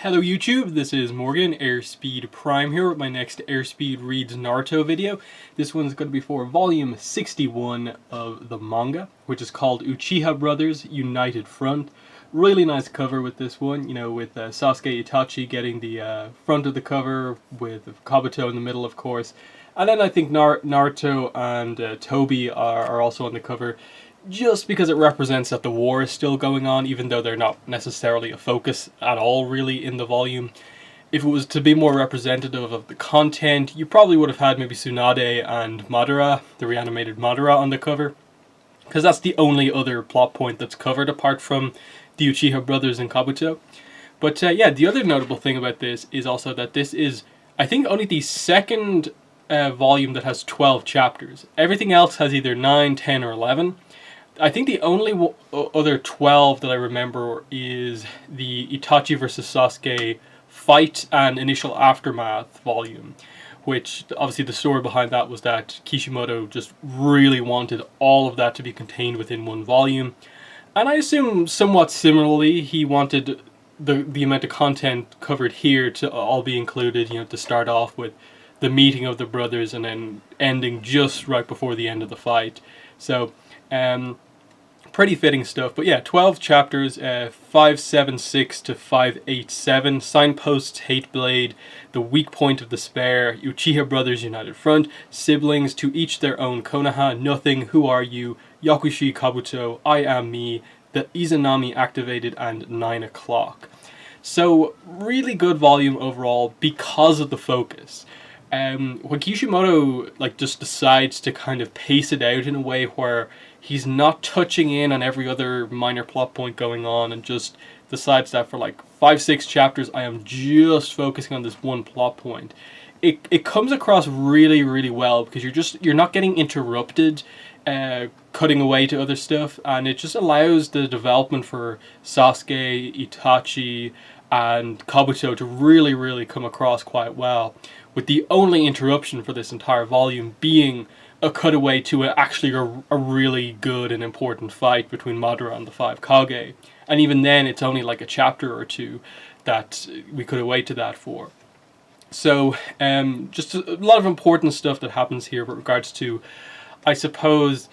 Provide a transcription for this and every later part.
Hello YouTube, this is Morgan, Airspeed Prime here with my next Airspeed Reads Naruto video. This one's going to be for volume 61 of the manga, which is called Uchiha Brothers United Front. Really nice cover with this one, you know, with Sasuke Itachi getting the front of the cover, with Kabuto in the middle of course. And then I think Naruto and Tobi are also on the cover, just because it represents that the war is still going on, even though they're not necessarily a focus at all really in the volume. If it was to be more representative of the content, you probably would have had maybe Tsunade and Madara, the reanimated Madara, on the cover, because that's the only other plot point that's covered apart from the Uchiha brothers and Kabuto. But yeah, the other notable thing about this is also that this is, I think, only the second volume that has 12 chapters. Everything else has either 9, 10, or 11. I think the only other 12 that I remember is the Itachi versus Sasuke fight and initial aftermath volume, which obviously the story behind that was that Kishimoto just really wanted all of that to be contained within one volume. And I assume somewhat similarly he wanted the amount of content covered here to all be included, you know, to start off with the meeting of the brothers and then ending just right before the end of the fight. So pretty fitting stuff. But yeah, 12 chapters, 576 to 587, Signposts, Hate Blade, The Weak Point of Despair, Uchiha Brothers United Front, Siblings, To Each Their Own, Konoha, Nothing, Who Are You, Yakushi Kabuto, I Am Me, The Izanami Activated, and 9 o'clock. So really good volume overall because of the focus. When Kishimoto just decides to kind of pace it out in a way where he's not touching in on every other minor plot point going on and just decides that for like 5-6 chapters I am just focusing on this one plot point, it comes across really, really well because you're not getting interrupted cutting away to other stuff, and it just allows the development for Sasuke, Itachi, and Kabuto to really, really come across quite well, with the only interruption for this entire volume being a cutaway to actually a really good and important fight between Madara and the 5 Kage. And even then, it's only like a chapter or two that we could await to that for. So, just a lot of important stuff that happens here with regards to, I suppose,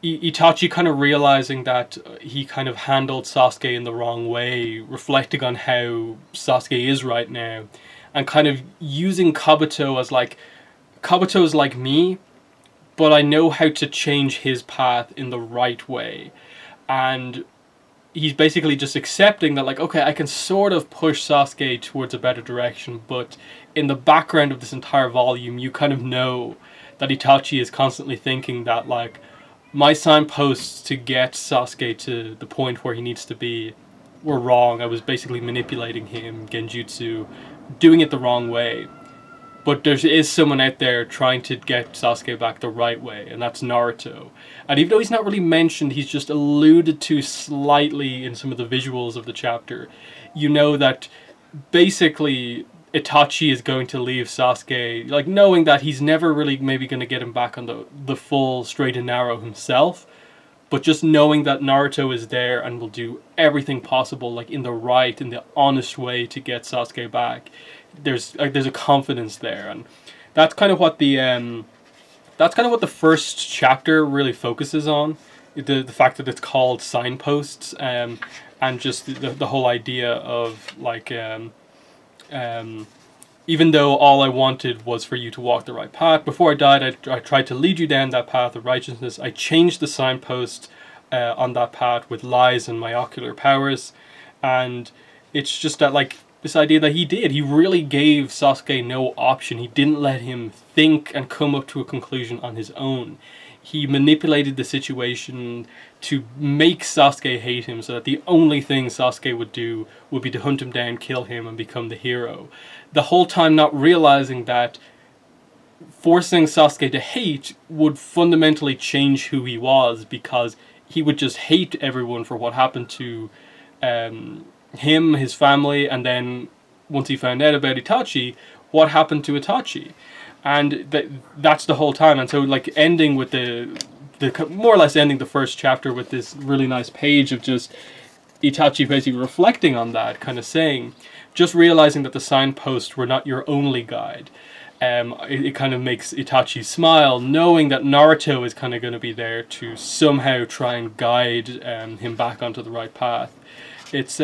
Itachi kind of realizing that he kind of handled Sasuke in the wrong way, reflecting on how Sasuke is right now, and kind of using Kabuto as like, Kabuto is like me, but I know how to change his path in the right way. And he's basically just accepting that, like, okay, I can sort of push Sasuke towards a better direction, but in the background of this entire volume, you kind of know that Itachi is constantly thinking that, like, my signposts to get Sasuke to the point where he needs to be were wrong. I was basically manipulating him, genjutsu, doing it the wrong way. But there is someone out there trying to get Sasuke back the right way, and that's Naruto. And even though he's not really mentioned, he's just alluded to slightly in some of the visuals of the chapter. You know that basically Itachi is going to leave Sasuke, like, knowing that he's never really maybe going to get him back on the full straight and narrow himself, but just knowing that Naruto is there and will do everything possible, like, in the honest way to get Sasuke back. There's a confidence there, and that's kind of what the first chapter really focuses on. The fact that it's called Signposts, and just the whole idea of, like, even though all I wanted was for you to walk the right path, before I died, I tried to lead you down that path of righteousness. I changed the signpost on that path with lies and my ocular powers, and it's just that, like, this idea that he really gave Sasuke no option. He didn't let him think and come up to a conclusion on his own. He manipulated the situation to make Sasuke hate him, so that the only thing Sasuke would do would be to hunt him down, kill him, and become the hero. The whole time not realizing that forcing Sasuke to hate would fundamentally change who he was, because he would just hate everyone for what happened to him, his family, and then once he found out about Itachi, what happened to Itachi. And that's the whole time. And so, like, ending with the more or less ending the first chapter with this really nice page of just Itachi basically reflecting on that, kind of saying, just realizing that the signposts were not your only guide. It kind of makes Itachi smile, knowing that Naruto is kind of going to be there to somehow try and guide him back onto the right path. It's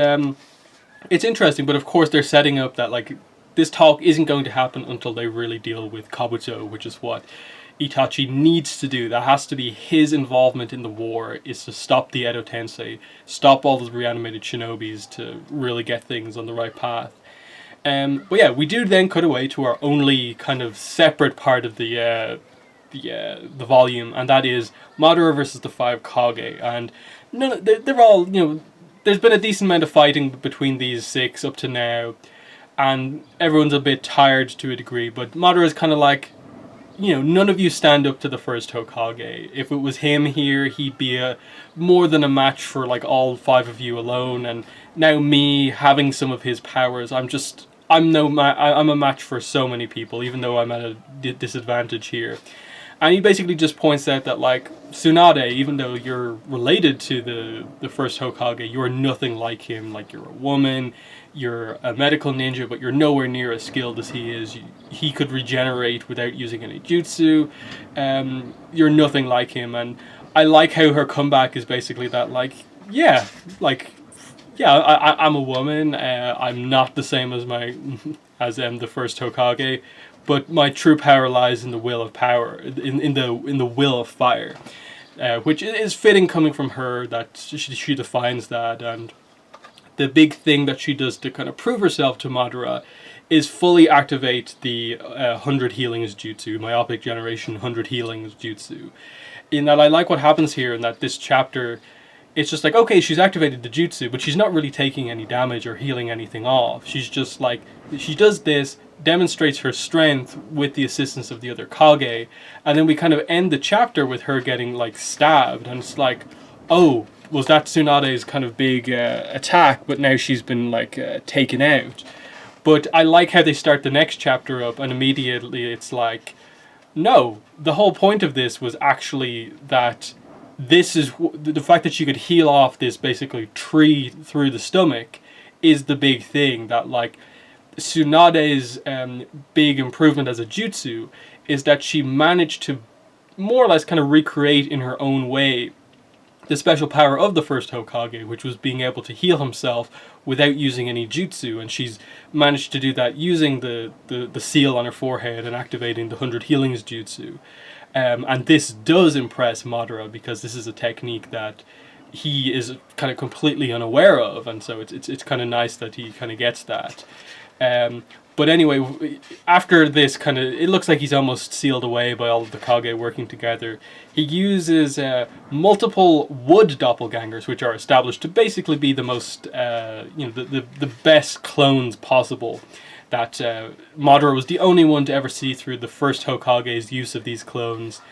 interesting, but of course they're setting up that like this talk isn't going to happen until they really deal with Kabuto, which is what Itachi needs to do. That has to be his involvement in the war, is to stop the Edo Tensei, stop all those reanimated shinobis to really get things on the right path. But yeah, we do then cut away to our only kind of separate part of the volume, and that is Madara versus the 5 Kage. And they're all, there's been a decent amount of fighting between these 6 up to now, and everyone's a bit tired to a degree, but Madara's kind of like, none of you stand up to the first Hokage. If it was him here, he'd be more than a match for like all 5 of you alone, and now me having some of his powers, I'm a match for so many people, even though I'm at a disadvantage here. And he basically just points out that, like, Tsunade, even though you're related to the first Hokage, you're nothing like him. Like, you're a woman, you're a medical ninja, but you're nowhere near as skilled as he is. He could regenerate without using any jutsu. You're nothing like him. And I like how her comeback is basically that, I'm a woman. I'm not the same as the first Hokage, but my true power lies in the will of power, in the will of fire, which is fitting coming from her. That she defines that, and the big thing that she does to kind of prove herself to Madara is fully activate the 100 healings jutsu, myopic generation 100 healings jutsu. In that, I like what happens here, in that this chapter, it's just like, okay, she's activated the jutsu, but she's not really taking any damage or healing anything off. She's just like, she does this, demonstrates her strength with the assistance of the other Kage, and then we kind of end the chapter with her getting like stabbed, and it's like, oh, was that Tsunade's kind of big attack, but now she's been like taken out. But I like how they start the next chapter up, and immediately it's like, no, the whole point of this was actually that this is the fact that she could heal off this basically tree through the stomach is the big thing. That like Tsunade's big improvement as a jutsu is that she managed to more or less kind of recreate in her own way the special power of the first Hokage, which was being able to heal himself without using any jutsu, and she's managed to do that using the seal on her forehead and activating the 100 healings jutsu. And this does impress Madara, because this is a technique that he is kind of completely unaware of, and so it's kind of nice that he kind of gets that. But anyway, after this kind of, it looks like he's almost sealed away by all of the Kage working together. He uses multiple wood doppelgangers, which are established to basically be the most, the best clones possible. That Madara was the only one to ever see through the first Hokage's use of these clones.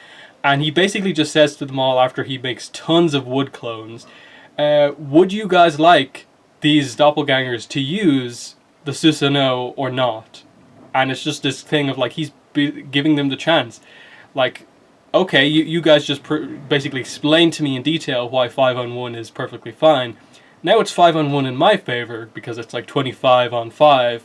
And he basically just says to them all, after he makes tons of wood clones, would you guys like these doppelgangers to use the Susanoo or not? And it's just this thing of like, he's giving them the chance. Like, okay, you guys just basically explain to me in detail why 5-on-1 is perfectly fine. Now it's 5-on-1 in my favor, because it's like 25-on-5.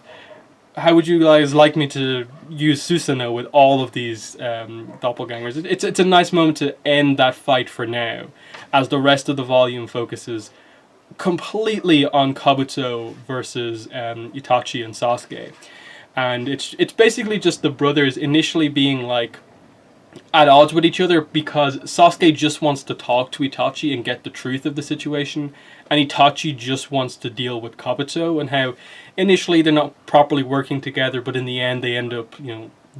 How would you guys like me to use Susanoo with all of these doppelgangers? It's a nice moment to end that fight for now, as the rest of the volume focuses completely on Kabuto versus Itachi and Sasuke. And it's basically just the brothers initially being like at odds with each other, because Sasuke just wants to talk to Itachi and get the truth of the situation, and Itachi just wants to deal with Kabuto, and how initially they're not properly working together, but in the end they end up,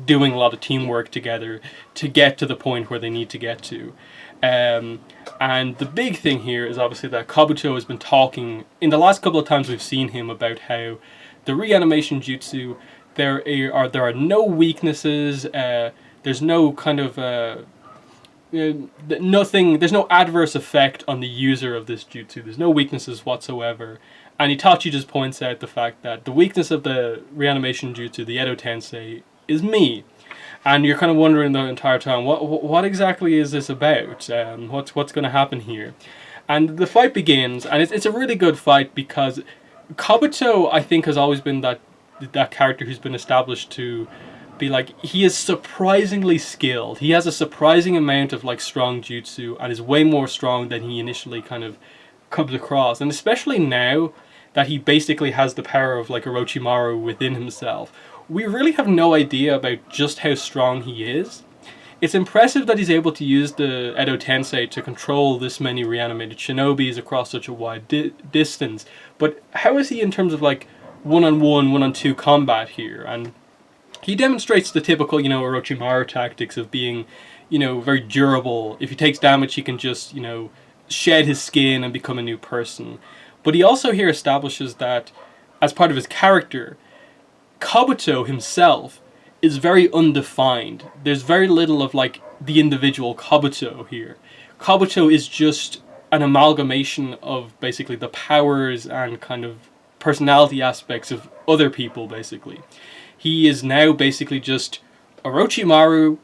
doing a lot of teamwork together to get to the point where they need to get to. And the big thing here is obviously that Kabuto has been talking, in the last couple of times we've seen him, about how the reanimation jutsu, there are no weaknesses, there's no kind of nothing, there's no adverse effect on the user of this jutsu, there's no weaknesses whatsoever. And Itachi just points out the fact that the weakness of the reanimation jutsu, the Edo Tensei, is me. And you're kind of wondering the entire time, what exactly is this about? What's going to happen here? And the fight begins, and it's a really good fight because Kabuto, I think, has always been that character who's been established to be like, he is surprisingly skilled. He has a surprising amount of like strong jutsu and is way more strong than he initially kind of comes across. And especially now that he basically has the power of like Orochimaru within himself, we really have no idea about just how strong he is. It's impressive that he's able to use the Edo Tensei to control this many reanimated shinobis across such a wide distance, but how is he in terms of like one-on-one, one-on-two combat here? And he demonstrates the typical, Orochimaru tactics of being, very durable. If he takes damage, he can just, shed his skin and become a new person. But he also here establishes that, as part of his character, Kabuto himself is very undefined. There's very little of like the individual Kabuto here. Kabuto is just an amalgamation of basically the powers and kind of personality aspects of other people, basically. He is now basically just Orochimaru,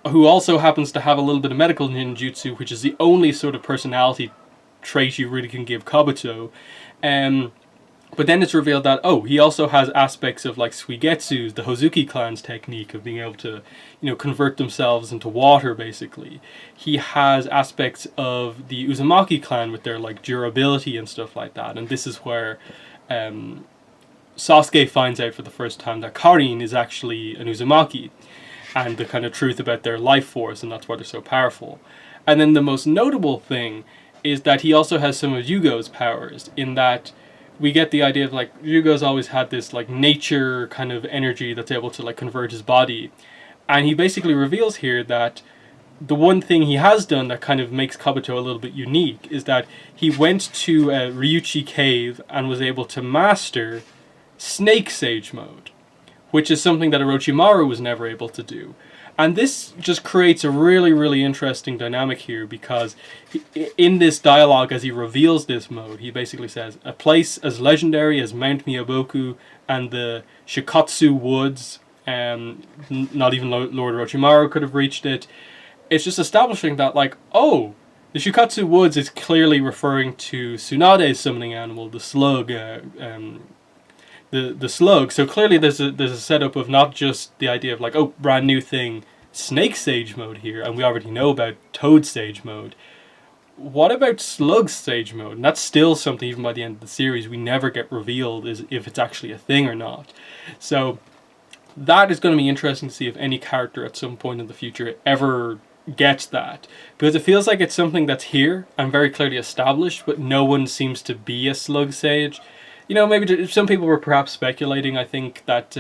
who also happens to have a little bit of medical ninjutsu, which is the only sort of personality trait you really can give Kabuto. But then it's revealed that, he also has aspects of like Suigetsu's, the Hozuki clan's technique of being able to, convert themselves into water, basically. He has aspects of the Uzumaki clan with their like durability and stuff like that. And this is where Sasuke finds out for the first time that Karin is actually an Uzumaki, and the kind of truth about their life force, and that's why they're so powerful. And then the most notable thing is that he also has some of Yugo's powers, in that we get the idea of like Yugo's always had this like nature kind of energy that's able to like convert his body, and he basically reveals here that the one thing he has done that kind of makes Kabuto a little bit unique is that he went to Ryuchi Cave and was able to master Snake Sage mode, which is something that Orochimaru was never able to do. And this just creates a really, really interesting dynamic here, because in this dialogue, as he reveals this mode, he basically says, a place as legendary as Mount Miyaboku and the Shikotsu Woods, not even Lord Orochimaru could have reached it. It's just establishing that, like, the Shikotsu Woods is clearly referring to Tsunade's summoning animal, the slug, the slug. So clearly there's a setup of not just the idea of like, brand new thing, Snake Sage mode here, and we already know about Toad Sage mode. What about Slug Sage mode? And that's still something, even by the end of the series, we never get revealed is if it's actually a thing or not. So that is going to be interesting to see if any character at some point in the future ever gets that, because it feels like it's something that's here and very clearly established, but no one seems to be a Slug Sage. Maybe some people were perhaps speculating, I think, that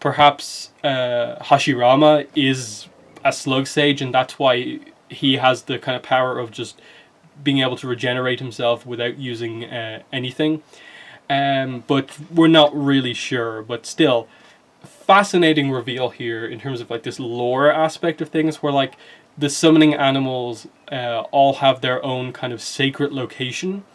perhaps Hashirama is a Slug Sage, and that's why he has the kind of power of just being able to regenerate himself without using anything. But we're not really sure. But still, fascinating reveal here in terms of like this lore aspect of things, where like the summoning animals all have their own kind of sacred location.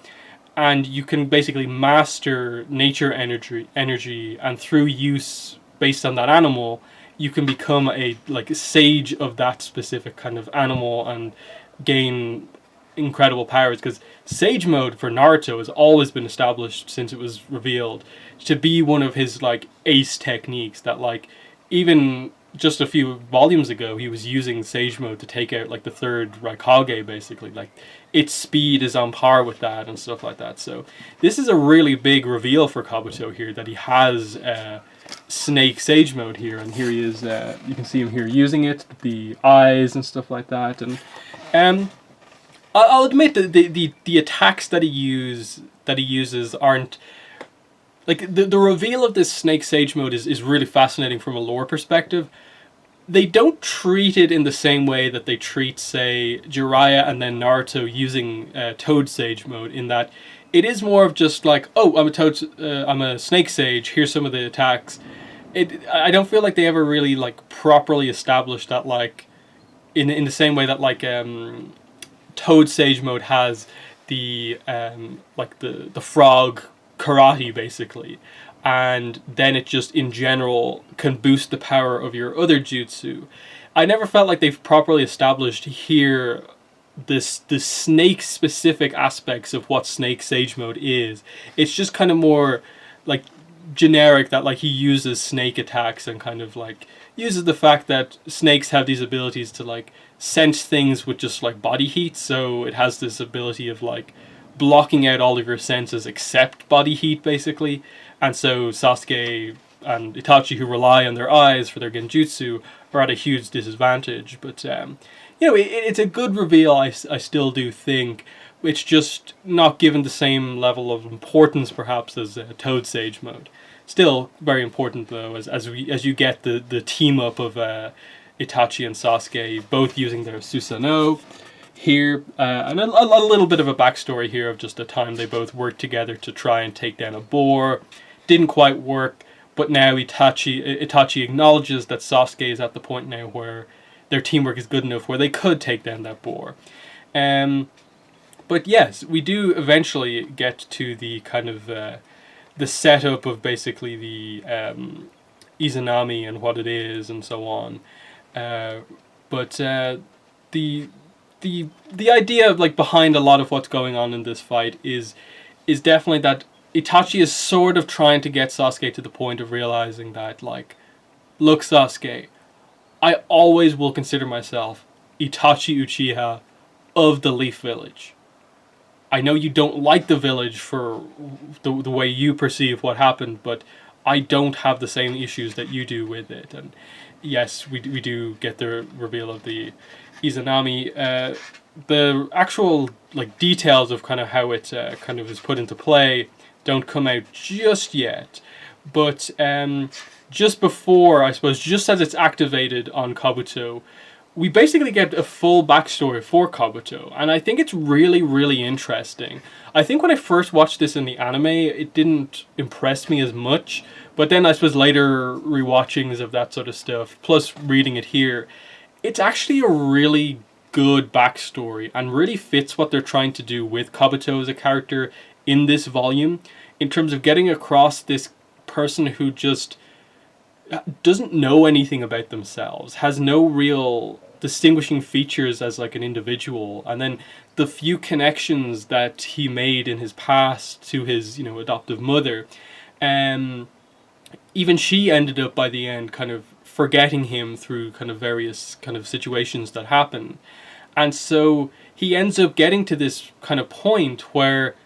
And you can basically master nature energy, and through use based on that animal, you can become a sage of that specific kind of animal and gain incredible powers. Because Sage mode for Naruto has always been established since it was revealed to be one of his like ace techniques. That like even just a few volumes ago, he was using Sage mode to take out like the third Kage, basically. Like its speed is on par with that and stuff like that. So this is a really big reveal for Kabuto here, that he has Snake Sage mode here, and here he is. You can see him here using it, the eyes and stuff like that. And I'll admit that the attacks that he uses aren't like the reveal of this Snake Sage mode is really fascinating from a lore perspective. They don't treat it in the same way that they treat, say, Jiraiya and then Naruto using Toad Sage mode, in that it is more of just like, I'm a Snake Sage, here's some of the attacks. I don't feel like they ever really like properly established that, like in the same way that like Toad Sage mode has the the frog karate, basically, and then it just in general can boost the power of your other jutsu. I never felt like they've properly established here the snake specific aspects of what Snake Sage Mode is. It's just kind of more like generic, that like he uses snake attacks and kind of like uses the fact that snakes have these abilities to like sense things with just like body heat, so it has this ability of like blocking out all of your senses except body heat, basically. And so Sasuke and Itachi, who rely on their eyes for their genjutsu, are at a huge disadvantage. But it's a good reveal, I still do think. It's just not given the same level of importance perhaps as Toad Sage Mode. Still very important though, as you get the team up of Itachi and Sasuke both using their Susanoo here, and a little bit of a backstory here of just the time they both worked together to try and take down a boar. Didn't quite work, but now Itachi acknowledges that Sasuke is at the point now where their teamwork is good enough where they could take down that boar. But yes, we do eventually get to the kind of the setup of basically the Izanami and what it is and so on. But the idea of like behind a lot of what's going on in this fight is definitely that Itachi is sort of trying to get Sasuke to the point of realizing that, like, look Sasuke, I always will consider myself Itachi Uchiha of the Leaf Village. I know you don't like the village for the way you perceive what happened, but I don't have the same issues that you do with it. And yes, we do get the reveal of the Izanami. The actual like details of kind of how it kind of is put into play don't come out just yet, but just before, I suppose, just as it's activated on Kabuto, we basically get a full backstory for Kabuto, and I think it's really, really interesting. I think when I first watched this in the anime, it didn't impress me as much, but then I suppose later rewatchings of that sort of stuff, plus reading it here, it's actually a really good backstory and really fits what they're trying to do with Kabuto as a character in this volume, in terms of getting across this person who just doesn't know anything about themselves, has no real distinguishing features as like an individual, and then the few connections that he made in his past to his adoptive mother, even she ended up by the end kind of forgetting him through kind of various kind of situations that happen. And so he ends up getting to this kind of point where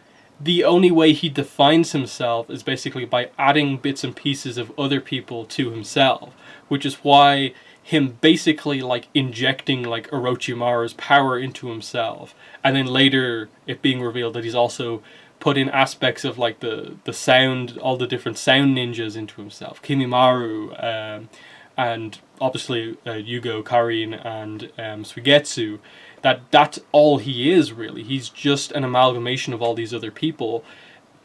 the only way he defines himself is basically by adding bits and pieces of other people to himself, which is why him basically like injecting like Orochimaru's power into himself, and then later it being revealed that he's also put in aspects of like the sound, all the different sound ninjas into himself, Kimimaru, and obviously Yugo, Karin, and Suigetsu. That's all he is, really. He's just an amalgamation of all these other people,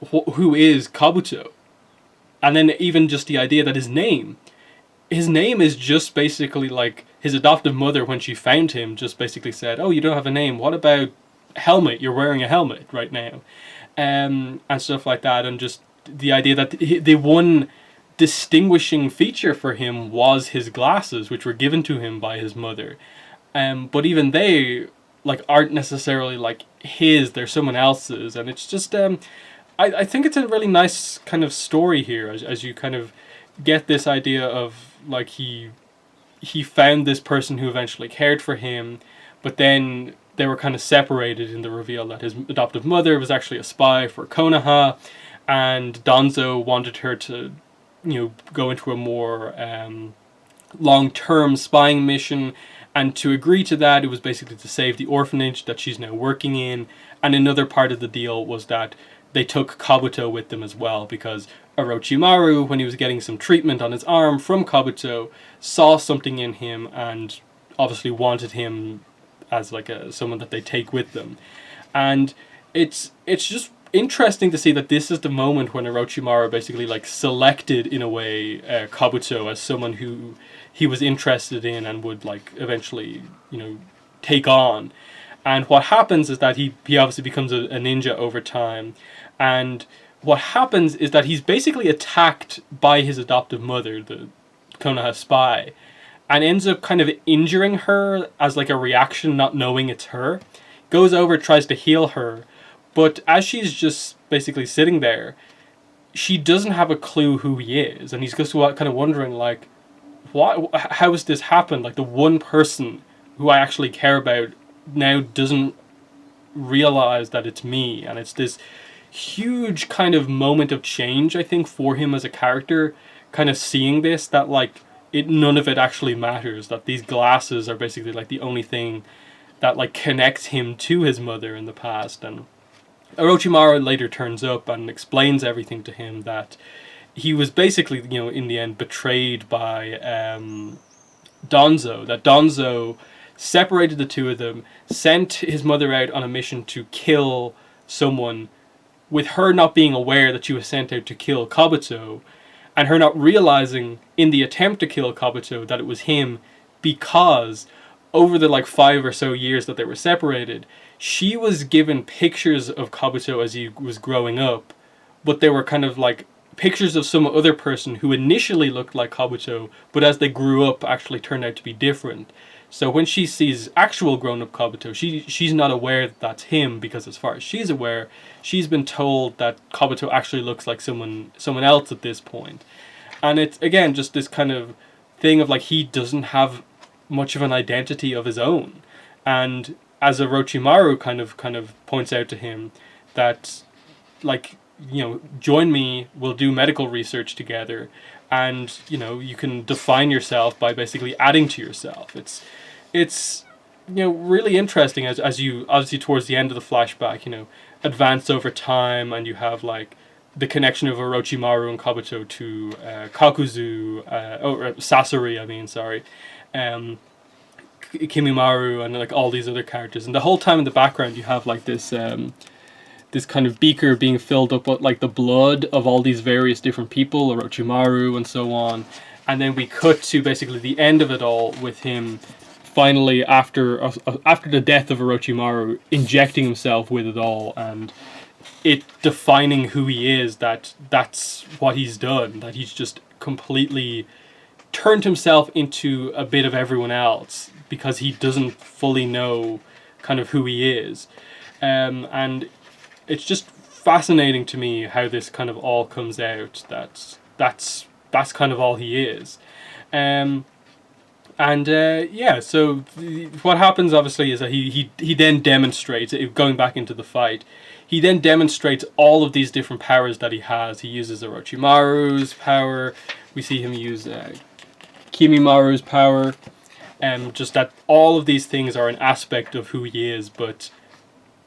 who is Kabuto. And then even just the idea that his name is just basically like his adoptive mother, when she found him, just basically said, oh, you don't have a name, what about helmet? You're wearing a helmet right now. And stuff like that. And just the idea that the one distinguishing feature for him was his glasses, which were given to him by his mother. But even they like aren't necessarily like his, they're someone else's. And it's just I think it's a really nice kind of story here, as you kind of get this idea of like he found this person who eventually cared for him, but then they were kind of separated in the reveal that his adoptive mother was actually a spy for Konoha, and Danzo wanted her to go into a more long-term spying mission. And to agree to that, it was basically to save the orphanage that she's now working in. And another part of the deal was that they took Kabuto with them as well, because Orochimaru, when he was getting some treatment on his arm from Kabuto, saw something in him and obviously wanted him as like someone that they take with them. And it's just interesting to see that this is the moment when Orochimaru basically like selected, in a way, Kabuto as someone who he was interested in and would like eventually take on. And what happens is that he obviously becomes a ninja over time, and what happens is that he's basically attacked by his adoptive mother, the Konoha spy, and ends up kind of injuring her as like a reaction, not knowing it's her. goes over, tries to heal her, but as she's just basically sitting there, she doesn't have a clue who he is, and he's just kind of wondering, like, what? How has this happened? Like, the one person who I actually care about now doesn't realize that it's me, and it's this huge kind of moment of change, I think, for him as a character, kind of seeing this, that like none of it actually matters, that these glasses are basically like the only thing that like connects him to his mother in the past. And Orochimaru later turns up and explains everything to him, that he was basically, in the end betrayed by Donzo, that Donzo separated the two of them, sent his mother out on a mission to kill someone, with her not being aware that she was sent out to kill Kabuto, and her not realizing in the attempt to kill Kabuto that it was him, because over the like 5 or so years that they were separated, she was given pictures of Kabuto as he was growing up, but they were kind of like pictures of some other person who initially looked like Kabuto, but as they grew up actually turned out to be different. So when she sees actual grown-up Kabuto, she's not aware that that's him, because as far as she's aware, she's been told that Kabuto actually looks like someone else at this point. And it's, again, just this kind of thing of like, he doesn't have much of an identity of his own. And as Orochimaru kind of points out to him that, like, join me, we'll do medical research together, and you can define yourself by basically adding to yourself. It's really interesting as you obviously towards the end of the flashback advance over time, and you have like the connection of Orochimaru and Kabuto to Kakuzu, Sasori, Kimimaru, and like all these other characters, and the whole time in the background you have like this kind of beaker being filled up with like the blood of all these various different people, Orochimaru and so on. And then we cut to basically the end of it all, with him finally, after the death of Orochimaru, injecting himself with it all, and it defining who he is, that's what he's done, that he's just completely turned himself into a bit of everyone else, because he doesn't fully know kind of who he is. And it's just fascinating to me how this kind of all comes out, that's kind of all he is. So what happens obviously is that he then demonstrates, going back into the fight, he then demonstrates all of these different powers that he has. He uses Orochimaru's power, we see him use Kimimaru's power, just that all of these things are an aspect of who he is. But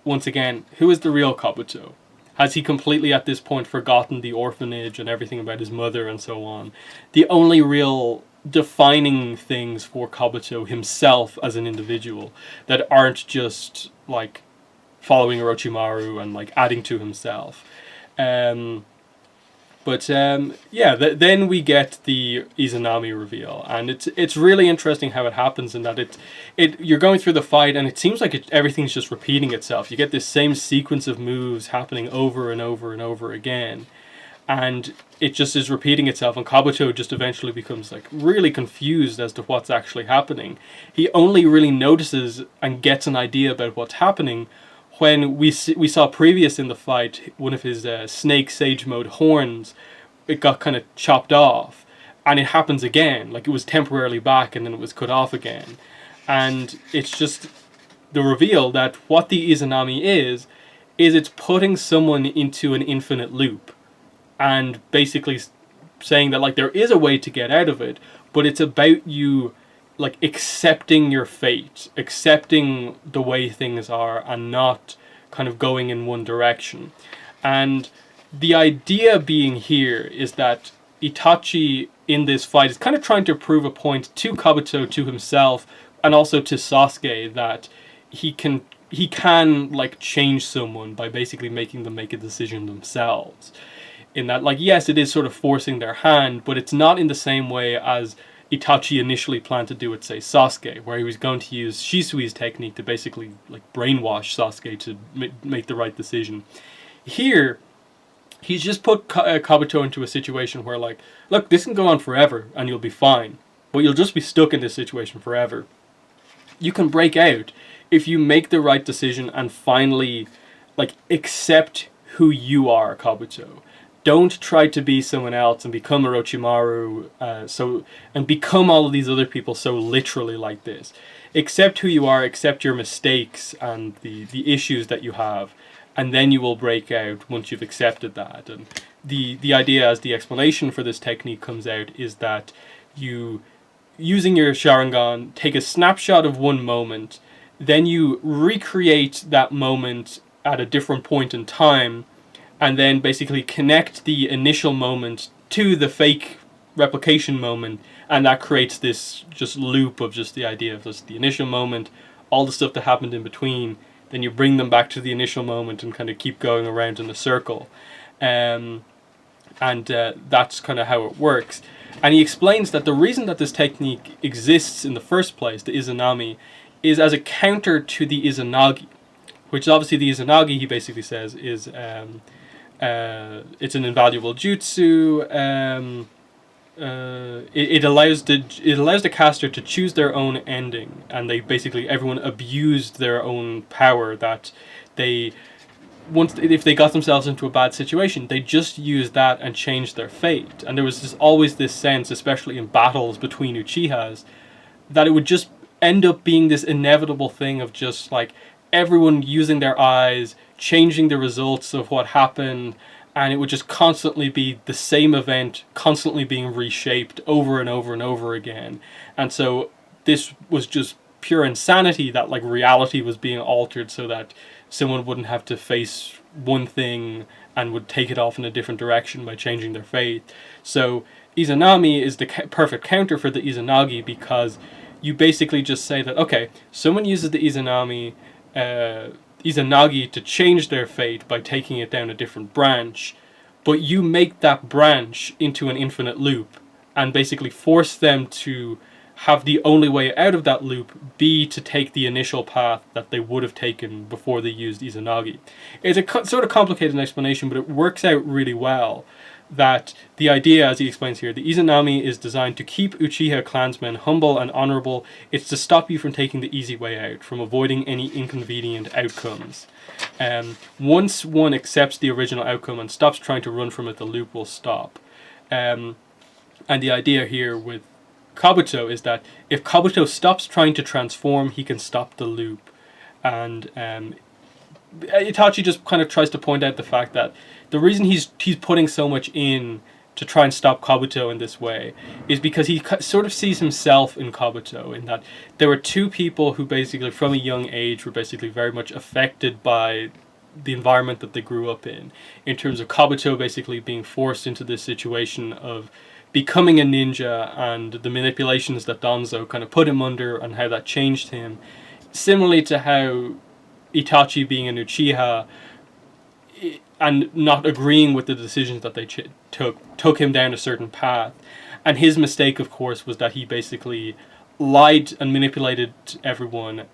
once again, who is the real Kabuto? Has he completely at this point forgotten the orphanage and everything about his mother and so on? The only real defining things for Kabuto himself as an individual that aren't just like following Orochimaru and like adding to himself. Then we get the Izanami reveal, and it's really interesting how it happens, in that you're going through the fight and it seems like everything's just repeating itself. You get this same sequence of moves happening over and over and over again, and it just is repeating itself, and Kabuto just eventually becomes like really confused as to what's actually happening. He only really notices and gets an idea about what's happening when we saw previous in the fight, one of his Snake Sage Mode horns, it got kind of chopped off, and it happens again, like it was temporarily back and then it was cut off again. And it's just the reveal that what the Izanami is it's putting someone into an infinite loop, and basically saying that like there is a way to get out of it, but it's about you like accepting your fate, accepting the way things are, and not kind of going in one direction. And the idea being here is that Itachi in this fight is kind of trying to prove a point to Kabuto, to himself, and also to Sasuke, that he can like change someone by basically making them make a decision themselves. In that, like, yes, it is sort of forcing their hand, but it's not in the same way as Itachi initially planned to do with, say, Sasuke, where he was going to use Shisui's technique to basically like brainwash Sasuke to make the right decision. Here, he's just put Kabuto into a situation where, like, look, this can go on forever and you'll be fine, but you'll just be stuck in this situation forever. you can break out if you make the right decision and finally, like, accept who you are, Kabuto. Don't try to be someone else and become Orochimaru, and become all of these other people so literally like this. Accept who you are, accept your mistakes and the issues that you have, and then you will break out once you've accepted that. And the idea, as the explanation for this technique comes out, is that you, using your Sharingan, take a snapshot of one moment, then you recreate that moment at a different point in time, and then basically connect the initial moment to the fake replication moment, and that creates this just loop of just the idea of just the initial moment, all the stuff that happened in between, then you bring them back to the initial moment and kind of keep going around in a circle. And that's kind of how it works. And he explains that the reason that this technique exists in the first place, the Izanami, is as a counter to the Izanagi, which obviously the Izanagi, he basically says, is it's an invaluable jutsu. It allows the caster to choose their own ending, and everyone abused their own power. That if they got themselves into a bad situation, they just used that and changed their fate. And there was always this sense, especially in battles between Uchihas, that it would just end up being this inevitable thing of just like everyone using their eyes, changing the results of what happened, and it would just constantly be the same event, constantly being reshaped over and over and over again. And so this was just pure insanity, that like reality was being altered so that someone wouldn't have to face one thing and would take it off in a different direction by changing their fate. So Izanami is the perfect counter for the Izanagi, because you basically just say that, okay, someone uses the Izanami, Izanagi to change their fate by taking it down a different branch, but you make that branch into an infinite loop and basically force them to have the only way out of that loop be to take the initial path that they would have taken before they used Izanagi. It's a sort of complicated explanation, but it works out really well. That the idea, as he explains here, the Izanami is designed to keep Uchiha clansmen humble and honorable. It's to stop you from taking the easy way out, from avoiding any inconvenient outcomes. Once one accepts the original outcome and stops trying to run from it, the loop will stop. And the idea here with Kabuto is that if Kabuto stops trying to transform, he can stop the loop. And Itachi just kind of tries to point out the fact that the reason he's putting so much in to try and stop Kabuto in this way is because he sort of sees himself in Kabuto, in that there were two people who basically from a young age were basically very much affected by the environment that they grew up in terms of Kabuto basically being forced into this situation of becoming a ninja and the manipulations that Danzo kind of put him under and how that changed him. Similarly to how Itachi being an Uchiha and not agreeing with the decisions that they took him down a certain path. And his mistake, of course, was that he basically lied and manipulated everyone,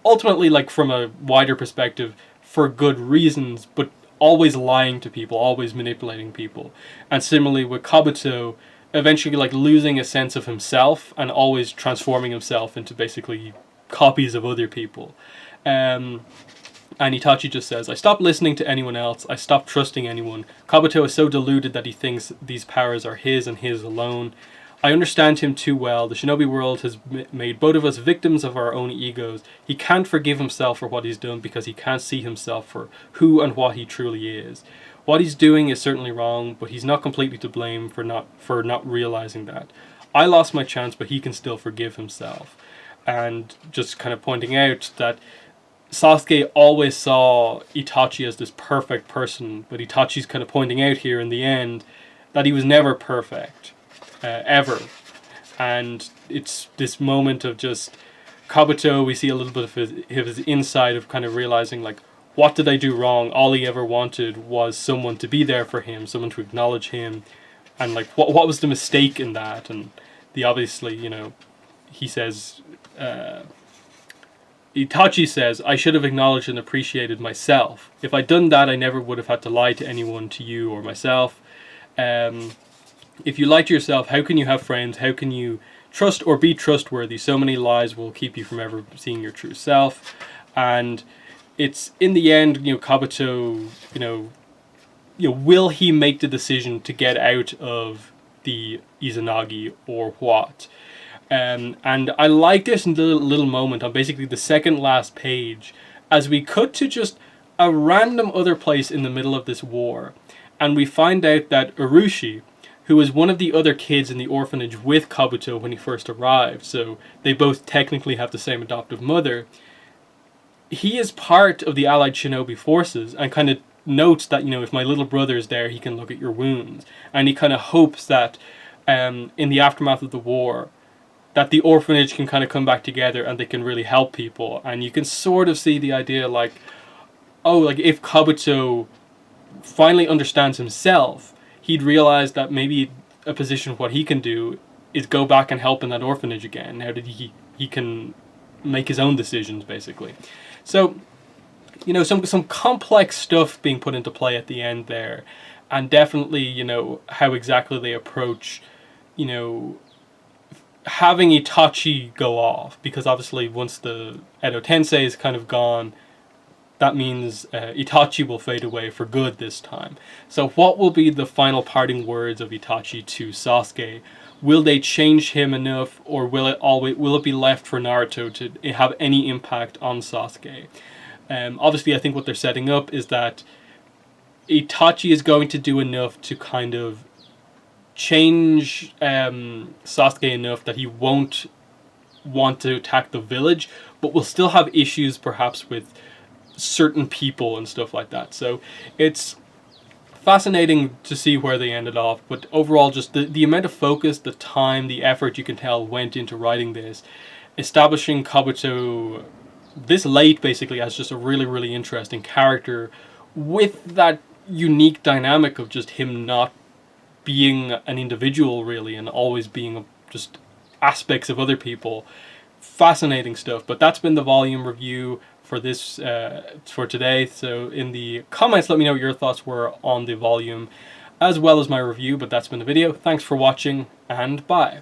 ultimately, like from a wider perspective, for good reasons, but always lying to people, always manipulating people. And similarly with Kabuto, eventually like losing a sense of himself and always transforming himself into basically copies of other people. And Itachi just says, I stopped listening to anyone else, I stopped trusting anyone. Kabuto is so deluded that he thinks these powers are his and his alone. I understand him too well. The shinobi world has made both of us victims of our own egos. He can't forgive himself for what he's done because he can't see himself for who and what he truly is. What he's doing is certainly wrong, but he's not completely to blame for not realizing that. I lost my chance, but he can still forgive himself. And just kind of pointing out that Sasuke always saw Itachi as this perfect person, but Itachi's kind of pointing out here in the end that he was never perfect, ever. And it's this moment of just Kabuto, we see a little bit of his inside of kind of realizing, like, what did I do wrong? All he ever wanted was someone to be there for him, someone to acknowledge him, and like, what was the mistake in that? And obviously, you know, he says, Itachi says, I should have acknowledged and appreciated myself. If I'd done that, I never would have had to lie to anyone, to you or myself. If you lie to yourself, how can you have friends? How can you trust or be trustworthy. So many lies will keep you from ever seeing your true self. And it's in the end, Kabuto, will he make the decision to get out of the Izanagi or what? And I like this little moment on basically the second last page, as we cut to just a random other place in the middle of this war, and we find out that Urushi, who was one of the other kids in the orphanage with Kabuto when he first arrived, so they both technically have the same adoptive mother, he is part of the allied shinobi forces and kind of notes that, if my little brother is there, he can look at your wounds. And he kind of hopes that in the aftermath of the war, that the orphanage can kind of come back together and they can really help people. And you can sort of see the idea like, oh, like if Kabuto finally understands himself, he'd realize that maybe a position of what he can do is go back and help in that orphanage again. Now that he can make his own decisions, basically. So, some complex stuff being put into play at the end there. And definitely, how exactly they approach, having Itachi go off. Because obviously once the Edo Tensei is kind of gone, that means Itachi will fade away for good this time. So what will be the final parting words of Itachi to Sasuke? Will they change him enough, or will it be left for Naruto to have any impact on Sasuke? Obviously, I think what they're setting up is that Itachi is going to do enough to kind of change Sasuke enough that he won't want to attack the village, but will still have issues perhaps with certain people and stuff like that. So it's fascinating to see where they ended off, but overall just the amount of focus, the time, the effort you can tell went into writing this, establishing Kabuto this late basically as just a really, really interesting character with that unique dynamic of just him not being an individual really and always being just aspects of other people. Fascinating stuff. But that's been the volume review for this for today. So in the comments, let me know what your thoughts were on the volume as well as my review. But that's been the video. Thanks for watching, and bye.